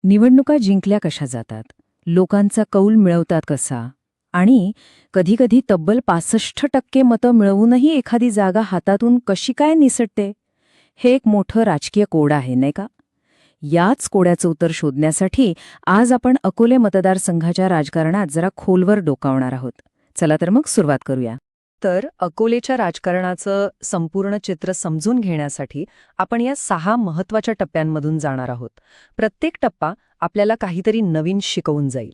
निवडणुका जिंकल्या कशा जातात, लोकांचा कौल मिळवतात कसा, आणि कधीकधी तब्बल 65% मतं मिळवूनही एखादी जागा हातातून कशी काय निसटते, हे एक मोठं राजकीय कोड आहे, नाही का? याच कोड्याचं उत्तर शोधण्यासाठी आज आपण अकोले मतदारसंघाच्या राजकारणात जरा खोलवर डोकावणार आहोत. चला तर मग सुरुवात करूया. तर अकोलेच्या राजकारणाचं संपूर्ण चित्र समजून घेण्यासाठी आपण या 6 महत्वाच्या टप्प्यांमधून जाणार आहोत. प्रत्येक टप्पा आपल्याला काहीतरी नवीन शिकवून जाईल.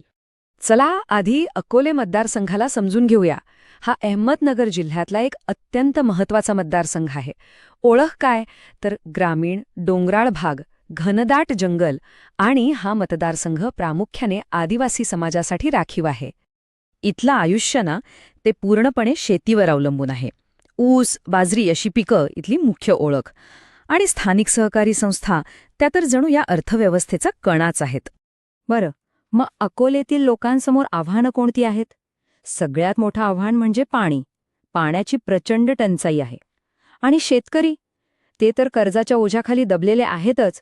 चला आधी अकोले मतदारसंघाला समजून घेऊया. हा अहमदनगर जिल्ह्यातला एक अत्यंत महत्वाचा मतदारसंघ आहे. ओळख काय? तर ग्रामीण, डोंगराळ भाग, घनदाट जंगल आणि हा मतदारसंघ प्रामुख्याने आदिवासी समाजासाठी राखीव आहे. इथलं आयुष्य ना ते पूर्णपणे शेतीवर अवलंबून आहे. ऊस, बाजरी अशी पिकं इथली मुख्य ओळख. आणि स्थानिक सहकारी संस्था त्या तर जणू या अर्थव्यवस्थेचा कणाच आहेत. बरं, मग अकोलेतील लोकांसमोर आव्हानं कोणती आहेत? सगळ्यात मोठं आव्हान म्हणजे पाणी. पाण्याची प्रचंड टंचाई आहे. आणि शेतकरी? ते तर कर्जाच्या ओझ्याखाली दबलेले आहेतच,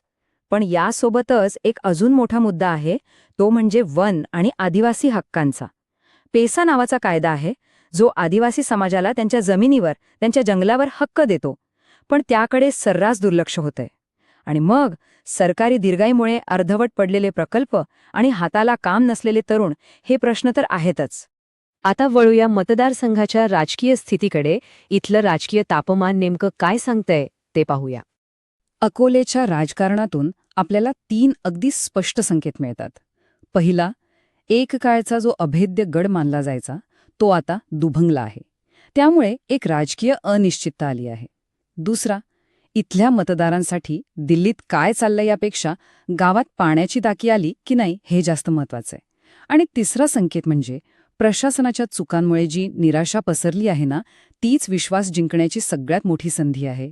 पण यासोबतच एक अजून मोठा मुद्दा आहे, तो म्हणजे वन आणि आदिवासी हक्कांचा. पेसा नावाचा कायदा आहे, जो आदिवासी समाजाला त्यांच्या जमिनीवर, त्यांच्या जंगलावर हक्क देतो, पण त्याकडे सर्रास दुर्लक्ष होतंय. आणि मग सरकारी दीर्घाईमुळे अर्धवट पडलेले प्रकल्प आणि हाताला काम नसलेले तरुण, हे प्रश्न तर आहेतच. आता वळूया मतदारसंघाच्या राजकीय स्थितीकडे. इथलं राजकीय तापमान नेमकं काय सांगतंय ते पाहूया. अकोलेच्या राजकारणातून आपल्याला 3 अगदी स्पष्ट संकेत मिळतात. पहिला, एक काळचा जो अभेद्य गड मानला जायचा, तो आता दुभंगला आहे. त्यामुळे एक राजकीय अनिश्चितता आली आहे. दुसरा, इथल्या मतदारांसाठी दिल्लीत काय चाललंय यापेक्षा गावात पाण्याची टाकी आली की नाही हे जास्त महत्वाचं आहे. आणि तिसरा संकेत म्हणजे प्रशासनाच्या चुकांमुळे जी निराशा पसरली आहे ना, तीच विश्वास जिंकण्याची सगळ्यात मोठी संधी आहे.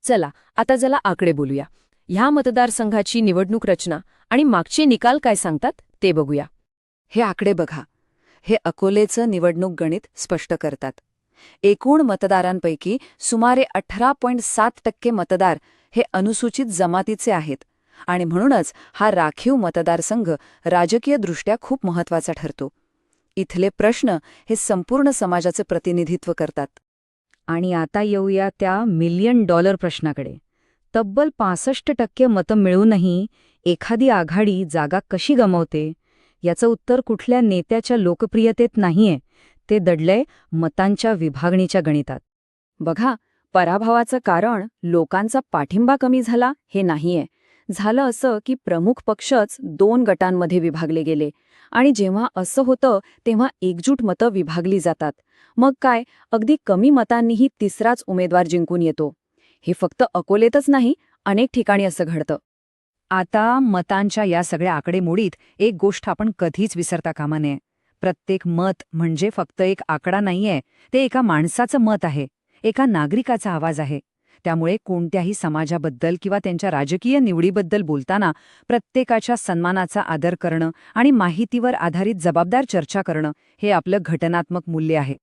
चला आता जरा आकडे बोलूया. ह्या मतदारसंघाची निवडणूक रचना आणि मागचे निकाल काय सांगतात ते बघूया. हे आकडे बघा. हे अकोलेचं निवडणूक गणित स्पष्ट करतात. एकूण मतदारांपैकी सुमारे 18.7% मतदार हे अनुसूचित जमातीचे आहेत. आणि म्हणूनच हा राखीव मतदारसंघ राजकीयदृष्ट्या खूप महत्वाचा ठरतो. इथले प्रश्न हे संपूर्ण समाजाचे प्रतिनिधित्व करतात. आणि आता येऊया त्या $1 मिलियन प्रश्नाकडे. तब्बल 65% मतं मिळूनही एखादी आघाडी जागा कशी गमावते? याचं उत्तर कुठल्या नेत्याच्या लोकप्रियतेत नाहीये, ते दडलंय मतांच्या विभागणीच्या गणितात. बघा, पराभवाचं कारण लोकांचा पाठिंबा कमी झाला हे नाहीये. झालं असं की प्रमुख पक्षच 2 गटांमध्ये विभागले गेले. आणि जेव्हा असं होतं तेव्हा एकजूट मतं विभागली जातात. मग काय, अगदी कमी मतांनीही तिसराच उमेदवार जिंकून येतो. हे फक्त अकोलेतच नाही, अनेक ठिकाणी असं घडतं. आता मतांच्या या सगळ्या आकडेमोडीत एक गोष्ट आपण कधीच विसरता कामा नये. प्रत्येक मत म्हणजे फक्त एक आकडा नाहीये, ते एका माणसाचं मत आहे, एका नागरिकाचा आवाज आहे. त्यामुळे कोणत्याही समाजाबद्दल किंवा त्यांच्या राजकीय निवडीबद्दल बोलताना प्रत्येकाच्या सन्मानाचा आदर करणं आणि माहितीवर आधारित जबाबदार चर्चा करणं हे आपलं घटनात्मक मूल्य आहे.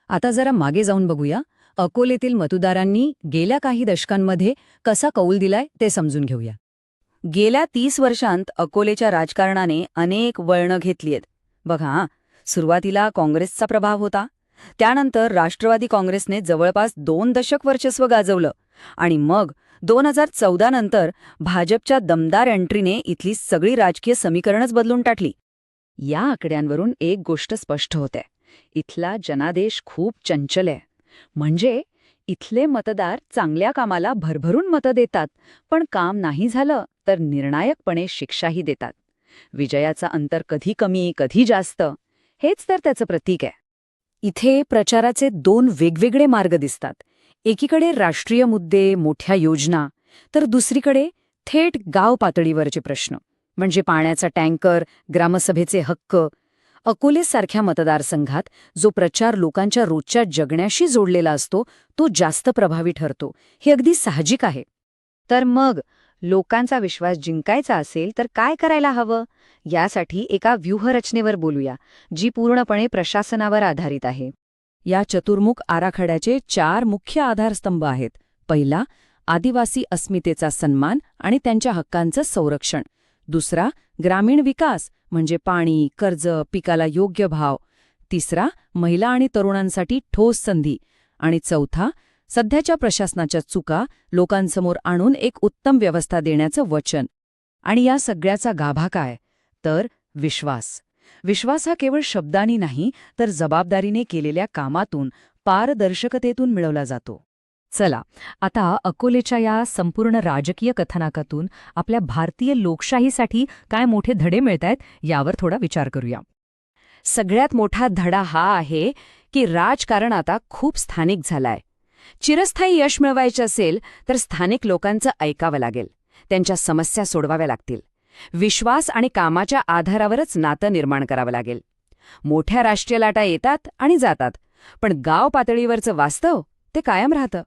आता जरा मागे जाऊन बघूया. अकोलेतील मतदारांनी गेल्या काही दशकांमध्ये कसा कौल दिलाय ते समजून घेऊया. गेल्या 30 वर्षांत अकोलेच्या राजकारणाने अनेक वळणं घेतलीयत. बघा, सुरुवातीला काँग्रेसचा प्रभाव होता. त्यानंतर राष्ट्रवादी काँग्रेसने जवळपास 2 दशक वर्चस्व गाजवलं. आणि मग 2014 नंतर भाजपच्या दमदार एंट्रीने इथली सगळी राजकीय समीकरणच बदलून टाकली. या आकड्यांवरून एक गोष्ट स्पष्ट होते. इथला जनादेश खूप चंचल आहे. म्हणजे इथले मतदार चांगल्या कामाला भरभरून मतं देतात, पण काम नाही झालं तर निर्णायकपणे शिक्षाही देतात. विजयाचं अंतर कधी कमी कधी जास्त, हेच तर त्याचं प्रतीक आहे. इथे प्रचाराचे 2 वेगवेगळे मार्ग दिसतात. एकीकडे राष्ट्रीय मुद्दे, मोठ्या योजना, तर दुसरीकडे थेट गाव पातळीवरचे प्रश्न, म्हणजे पाण्याचा टँकर, ग्रामसभेचे हक्क. अकोलेसारख्या मतदारसंघात जो प्रचार लोकांच्या रोजच्या जगण्याशी जोडलेला असतो, तो जास्त प्रभावी ठरतो. हे अगदी साहजिक आहे. तर मग लोकांचा विश्वास जिंकायचा असेल तर काय करायला हवं? यासाठी एका व्यूहरचनेवर बोलूया, जी पूर्णपणे प्रशासनावर आधारित आहे. या चतुर्मुख आराखड्याचे 4 मुख्य आधारस्तंभ आहेत. पहिला, आदिवासी अस्मितेचा सन्मान आणि त्यांच्या हक्कांचं संरक्षण, दुसरा ग्रामीण विकास म्हणजे पाणी, कर्ज, पिकाला योग्य भाव. तिसरा महिला आणि तरुणांसाठी ठोस संधी. आणि चौथा सध्याच्या प्रशासनाच्या चुका लोकांसमोर आणून एक उत्तम व्यवस्था देण्याचं वचन. आणि या सगळ्याचा गाभा काय? तर विश्वास. विश्वास हा केवळ शब्दांनी नाही तर जबाबदारीने केलेल्या कामातून, पारदर्शकतेतून मिळवला जातो. चला, आता अकोलेच्या या संपूर्ण राजकीय कथानकातून आपल्या भारतीय लोकशाहीसाठी काय मोठे धडे मिळतायत यावर थोडा विचार करूया. सगळ्यात मोठा धडा हा आहे की राजकारण आता खूप स्थानिक झालंय. चिरस्थायी यश मिळवायचे असेल तर स्थानिक लोकांचं ऐकावं लागेल, त्यांच्या समस्या सोडवाव्या लागतील. विश्वास आणि कामाच्या आधारावरच नातं निर्माण करावं लागेल. मोठ्या राष्ट्रीय लाटा येतात आणि जातात, पण गाव पातळीवरचं वास्तव ते कायम राहतं.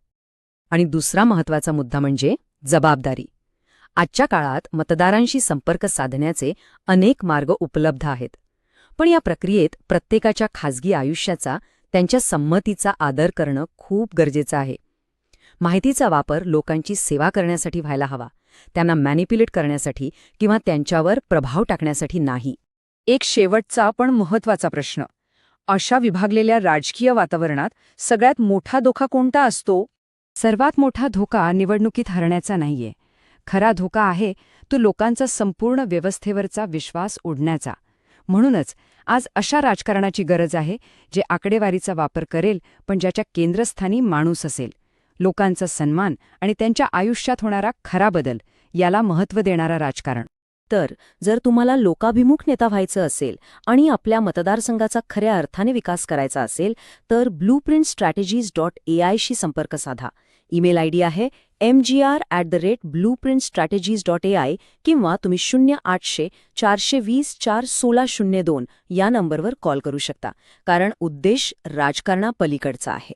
आणि दुसरा महत्त्वाचा मुद्दा म्हणजे जबाबदारी. आजच्या काळात मतदारांशी संपर्क साधण्याचे अनेक मार्ग उपलब्ध आहेत, पण या प्रक्रियेत प्रत्येकाच्या खाजगी आयुष्याचा, त्यांच्या संमतीचा आदर करणं खूप गरजेचं आहे. माहितीचा वापर लोकांची सेवा करण्यासाठी व्हायला हवा, त्यांना मॅनिप्युलेट करण्यासाठी किंवा त्यांच्यावर प्रभाव टाकण्यासाठी नाही. एक शेवटचा पण महत्त्वाचा प्रश्न. अशा विभागलेल्या राजकीय वातावरणात सगळ्यात मोठा धोका कोणता असतो? सर्वात मोठा धोका निवडणुकीत हरण्याचा नाहीये. खरा धोका आहे तो लोकांचा संपूर्ण व्यवस्थेवरचा विश्वास उडण्याचा. म्हणूनच आज अशा राजकारणाची गरज आहे जे आकडेवारीचा वापर करेल, पण ज्याच्या केंद्रस्थानी माणूस असेल. लोकांचा सन्मान आणि त्यांच्या आयुष्यात होणारा खरा बदल याला महत्त्व देणारा राजकारण. तर जर तुम्हाला लोकाभिमुख नेता व्हायचं असेल आणि आपल्या मतदारसंघाचा खऱ्या अर्थाने विकास करायचा असेल तर blueprintstrategies.ai शी संपर्क साधा. ईमेल आयडी आहे mgr@blueprintstrategies.ai किंवा तुम्ही 0800 420 4602 या नंबरवर कॉल करू शकता, कारण उद्देश राजकारणापलीकडचा आहे.